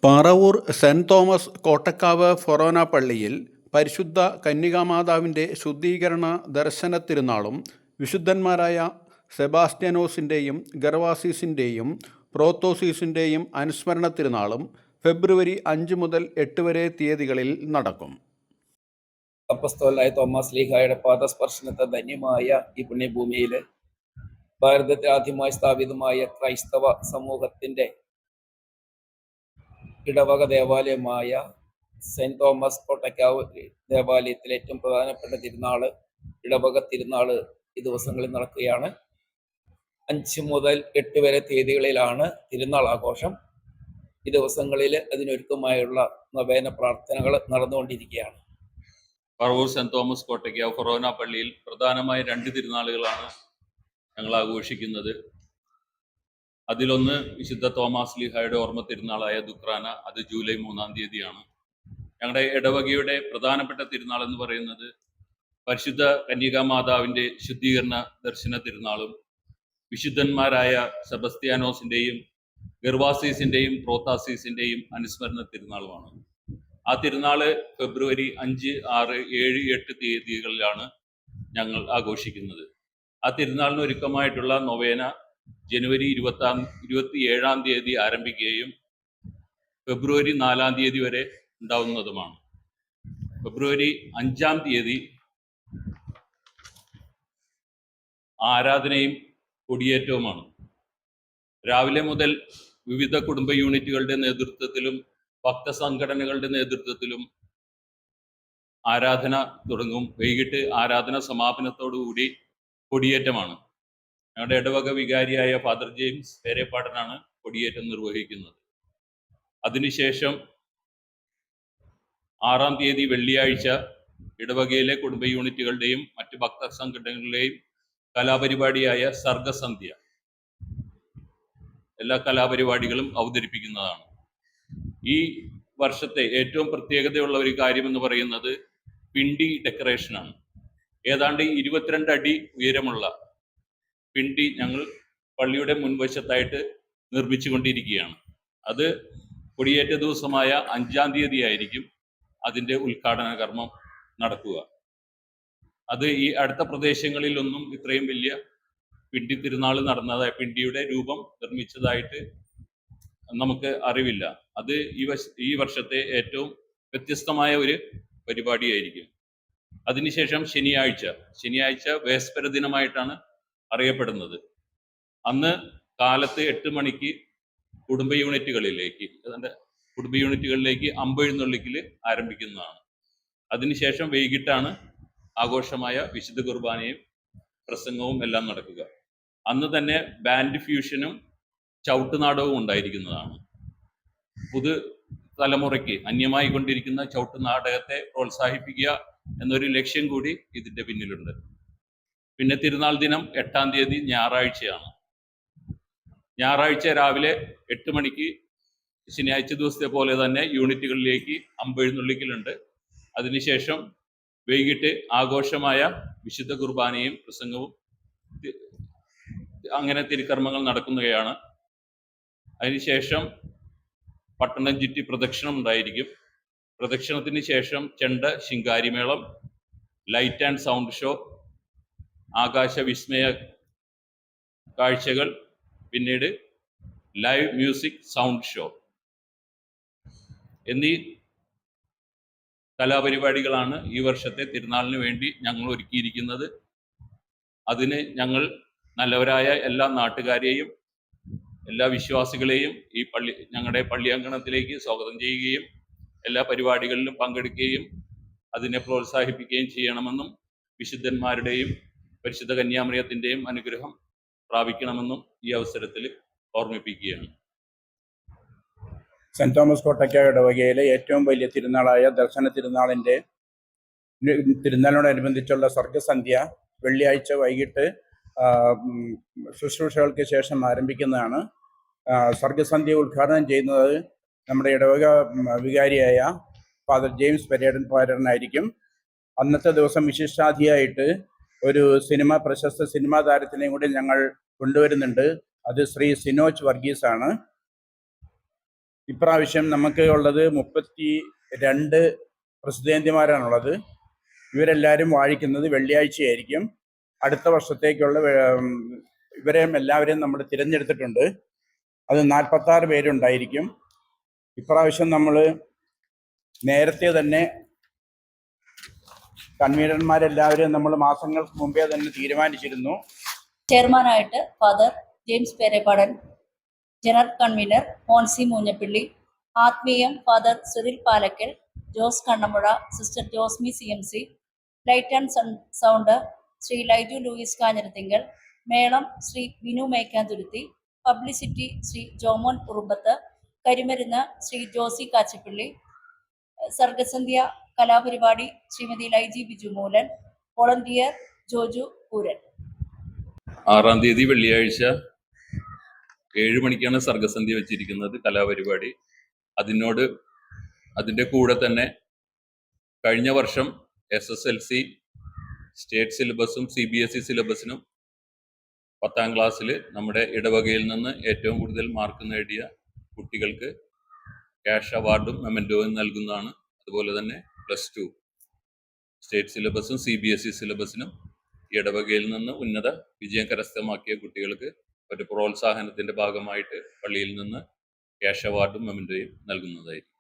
Paravur saint Thomas Kottakkavu ഫൊറോന പള്ളിയിൽ പരിശുദ്ധ കന്യകാമാതാവിൻ്റെ ശുദ്ധീകരണ ദർശന തിരുനാളും വിശുദ്ധന്മാരായ സെബാസ്റ്റ്യാനോസിൻ്റെയും ഗർവാസീസിൻ്റെയും പ്രോത്തോസീസിൻ്റെയും അനുസ്മരണ തിരുനാളും ഫെബ്രുവരി 5 മുതൽ 8 വരെ തീയതികളിൽ നടക്കും. അപ്പസ്തോലനായ തോമസ് ലീഹായുടെ പാദസ്പർശനത്തെ ധന്യമായ ഈ പുണ്യഭൂമിയിൽ ഭാരതത്തിൽ ആദ്യമായി സ്ഥാപിതമായ ക്രൈസ്തവ സമൂഹത്തിന്റെ ഇടവക ദേവാലയമായ സെന്റ് തോമസ് കോട്ടക്കാവ് ദേവാലയത്തിലെ ഏറ്റവും പ്രധാനപ്പെട്ട തിരുനാള് ഇടവക തിരുനാള് ഈ ദിവസങ്ങളിൽ നടക്കുകയാണ്. 5 മുതൽ 8 വരെ തീയതികളിലാണ് തിരുനാൾ ആഘോഷം. ഈ ദിവസങ്ങളിൽ അതിനൊരുക്കമായുള്ള നവേന പ്രാർത്ഥനകൾ നടന്നുകൊണ്ടിരിക്കുകയാണ്. പറവൂർ സെന്റ് തോമസ് കോട്ടയ്ക്കാവ് ഫൊറോന പള്ളിയിൽ പ്രധാനമായ 2 തിരുനാളുകളാണ് ഞങ്ങൾ ആഘോഷിക്കുന്നത്. അതിലൊന്ന് വിശുദ്ധ തോമാസ് ലീഹായുടെ ഓർമ്മ തിരുനാളായ ദുക്രാന, അത് ജൂലൈ 3-ാം തീയതിയാണ്. ഞങ്ങളുടെ ഇടവകയുടെ പ്രധാനപ്പെട്ട തിരുനാൾ എന്ന് പറയുന്നത് പരിശുദ്ധ കന്യകാമാതാവിൻ്റെ ശുദ്ധീകരണ ദർശന തിരുനാളും വിശുദ്ധന്മാരായ സെബസ്ത്യാനോസിൻ്റെയും ഗർവാസീസിൻ്റെയും പ്രോത്താസീസിൻ്റെയും അനുസ്മരണ തിരുനാളുമാണ്. ആ തിരുനാള് ഫെബ്രുവരി 5, 6, 7, 8 തീയതികളിലാണ് ഞങ്ങൾ ആഘോഷിക്കുന്നത്. ആ തിരുനാളിന് ഒരുക്കമായിട്ടുള്ള നൊവേന ജനുവരി 27-ാം തീയതി ആരംഭിക്കുകയും ഫെബ്രുവരി 4-ാം തീയതി വരെ ഉണ്ടാവുന്നതുമാണ്. ഫെബ്രുവരി 5-ാം തീയതി ആരാധനയും കൊടിയേറ്റവുമാണ്. രാവിലെ മുതൽ വിവിധ കുടുംബ യൂണിറ്റുകളുടെ നേതൃത്വത്തിലും ഭക്തസംഘടനകളുടെ നേതൃത്വത്തിലും ആരാധന തുടങ്ങും. വൈകിട്ട് ആരാധന സമാപനത്തോടുകൂടി കൊടിയേറ്റമാണ്. ഞങ്ങളുടെ ഇടവക വികാരിയായ ഫാദർ ജെയിംസ് പേരേപ്പാടനാണ് കൊടിയേറ്റം നിർവഹിക്കുന്നത്. അതിനുശേഷം 6-ാം തീയതി വെള്ളിയാഴ്ച ഇടവകയിലെ കുടുംബ യൂണിറ്റുകളുടെയും മറ്റ് ഭക്ത സംഘടനകളുടെയും കലാപരിപാടിയായ സർഗസന്ധ്യ, എല്ലാ കലാപരിപാടികളും അവതരിപ്പിക്കുന്നതാണ്. ഈ വർഷത്തെ ഏറ്റവും പ്രത്യേകതയുള്ള ഒരു കാര്യമെന്ന് പറയുന്നത് പിണ്ടി ഡെക്കറേഷനാണ്. ഏതാണ്ട് 22 അടി ഉയരമുള്ള പിണ്ടി ഞങ്ങൾ പള്ളിയുടെ മുൻവശത്തായിട്ട് നിർമ്മിച്ചു കൊണ്ടിരിക്കുകയാണ്. അത് കൊടിയേറ്റ ദിവസമായ 5-ാം തീയതി ആയിരിക്കും അതിൻ്റെ ഉദ്ഘാടന കർമ്മം നടക്കുക. അത് ഈ അടുത്ത പ്രദേശങ്ങളിലൊന്നും ഇത്രയും വലിയ പിണ്ടി തിരുനാൾ നടന്നതായി, പിണ്ടിയുടെ രൂപം നിർമ്മിച്ചതായിട്ട് നമുക്ക് അറിവില്ല. അത് ഈ വർഷത്തെ ഏറ്റവും വ്യത്യസ്തമായ ഒരു പരിപാടിയായിരിക്കും. അതിനുശേഷം ശനിയാഴ്ച വേസ്പര ദിനമായിട്ടാണ് അറിയപ്പെടുന്നത്. അന്ന് കാലത്ത് 8 മണിക്ക് കുടുംബ യൂണിറ്റുകളിലേക്ക് അമ്പെഴുന്നള്ളിക്കൽ ആരംഭിക്കുന്നതാണ്. അതിനുശേഷം വൈകിട്ടാണ് ആഘോഷമായ വിശുദ്ധ കുർബാനയും പ്രസംഗവും എല്ലാം നടക്കുക. അന്ന് തന്നെ ബാൻഡ് ഫ്യൂഷനും ചവിട്ടുനാടകവും ഉണ്ടായിരിക്കുന്നതാണ്. പുതു തലമുറയ്ക്ക് അന്യമായി കൊണ്ടിരിക്കുന്ന ചവിട്ടുനാടകത്തെ പ്രോത്സാഹിപ്പിക്കുക എന്നൊരു ലക്ഷ്യം കൂടി ഇതിൻ്റെ പിന്നിലുണ്ട്. പിന്നെ തിരുനാൾ ദിനം 8-ാം തീയതി ഞായറാഴ്ചയാണ്. ഞായറാഴ്ച രാവിലെ 8 മണിക്ക് ശനിയാഴ്ച ദിവസത്തെ പോലെ തന്നെ യൂണിറ്റുകളിലേക്ക് അമ്പെഴുന്നള്ളിക്കലുണ്ട്. അതിനുശേഷം വൈകിട്ട് ആഘോഷമായ വിശുദ്ധ കുർബാനയും പ്രസംഗവും അങ്ങനെ തിരുക്കർമ്മങ്ങൾ നടക്കുന്നവയാണ്. അതിനുശേഷം പട്ടണം ചുറ്റി പ്രദക്ഷിണം ഉണ്ടായിരിക്കും. പ്രദക്ഷിണത്തിന് ശേഷം ചെണ്ട, ശിങ്കാരിമേളം, ലൈറ്റ് ആൻഡ് സൗണ്ട് ഷോ, ആകാശവിസ്മയ കാഴ്ചകൾ, പിന്നീട് ലൈവ് മ്യൂസിക്, സൗണ്ട് ഷോ എന്നീ കലാപരിപാടികളാണ് ഈ വർഷത്തെ തിരുനാളിന് വേണ്ടി ഞങ്ങൾ ഒരുക്കിയിരിക്കുന്നത്. അതിന് ഞങ്ങൾ നല്ലവരായ എല്ലാ നാട്ടുകാരെയും എല്ലാ വിശ്വാസികളെയും ഞങ്ങളുടെ പള്ളി അങ്കണത്തിലേക്ക് സ്വാഗതം ചെയ്യുകയും എല്ലാ പരിപാടികളിലും പങ്കെടുക്കുകയും അതിനെ പ്രോത്സാഹിപ്പിക്കുകയും ചെയ്യണമെന്നും വിശുദ്ധന്മാരുടെയും പരിശുദ്ധ കന്യാമറിയത്തിൻ്റെയും അനുഗ്രഹം പ്രാപിക്കണമെന്നും ഈ അവസരത്തിൽ ഓർമ്മിപ്പിക്കുകയാണ്. സെന്റ് തോമസ് കോട്ടയ്ക്കാവ് ഇടവകയിലെ ഏറ്റവും വലിയ തിരുനാളായ ദർശന തിരുനാളിനോടനുബന്ധിച്ചുള്ള സർഗസന്ധ്യ വെള്ളിയാഴ്ച വൈകിട്ട് ശുശ്രൂഷകൾക്ക് ശേഷം ആരംഭിക്കുന്നതാണ്. സർഗസന്ധ്യ ഉദ്ഘാടനം ചെയ്യുന്നത് നമ്മുടെ ഇടവക വികാരിയായ ഫാദർ ജെയിംസ് പേരേപ്പാടനായിരിക്കും. അന്നത്തെ ദിവസം വിശിഷ്ടാതിഥിയായിട്ട് ഒരു പ്രശസ്ത സിനിമാ താരത്തിനെയും കൂടി ഞങ്ങൾ കൊണ്ടുവരുന്നുണ്ട്. അത് ശ്രീ സിനോജ് വർഗീസ് ആണ്. ഇപ്രാവശ്യം നമുക്ക് ഉള്ളത് 32 പ്രസിദ്ധേന്തിമാരാണുള്ളത്. ഇവരെല്ലാവരും വാഴിക്കുന്നത് വെള്ളിയാഴ്ചയായിരിക്കും. അടുത്ത വർഷത്തേക്കുള്ള എല്ലാവരെയും നമ്മൾ തിരഞ്ഞെടുത്തിട്ടുണ്ട്. അത് 46 പേരുണ്ടായിരിക്കും. ഇപ്രാവശ്യം നമ്മൾ നേരത്തെ തന്നെ കൺവീനർമാരെല്ലാവരും നമ്മൾ മാസങ്ങൾക്ക് മുമ്പേ തന്നെ തീരുമാനിച്ചിരുന്നു. ചെയർമാനായിട്ട് father James Perepadan, general convener Moncy Moonjappally, ആത്മീയം father Sunil Palackal, Jose Kannampuzha, sister Josmi CMC, light and sound Shri Laiju Louis Kanjirathinkal, മേളം ശ്രീ വിനു മേക്കാന്തുരുത്തി, പബ്ലിസിറ്റി ശ്രീ ജോമോൻ ഉറുമ്പത്ത്, കരിമരുന്ന് ശ്രീ ജോസി കാച്ചിപ്പള്ളി, സർഗസന്ധ്യ കലാപരിപാടി ശ്രീമതി ലൈജി ബിജുമൂലൻ, വോളണ്ടിയർ ജോജു പൂരൻ. 6-ാം തീയതി വെള്ളിയാഴ്ച 7 മണിക്കാണ് സർഗസന്ധ്യ വെച്ചിരിക്കുന്നത്, കലാപരിപാടി. അതിൻ്റെ കൂടെ തന്നെ കഴിഞ്ഞ വർഷം SSLC സ്റ്റേറ്റ് സിലബസും CBSE സിലബസിനും 10ാം ക്ലാസ്സിൽ നമ്മുടെ ഇടവകയിൽ നിന്ന് ഏറ്റവും കൂടുതൽ മാർക്ക് നേടിയ കുട്ടികൾക്ക് ക്യാഷ് അവാർഡും മെമൻറ്റോയും നൽകുന്നതാണ്. അതുപോലെ തന്നെ +2 സ്റ്റേറ്റ് സിലബസും CBSE സിലബസിനും ഇടവകയിൽ നിന്ന് ഉന്നത വിജയം കരസ്ഥമാക്കിയ കുട്ടികൾക്ക് ഒരു പ്രോത്സാഹനത്തിൻ്റെ ഭാഗമായിട്ട് പള്ളിയിൽ നിന്ന് ക്യാഷ് അവാർഡും മെമൻറ്റോയും നൽകുന്നതായിരിക്കും.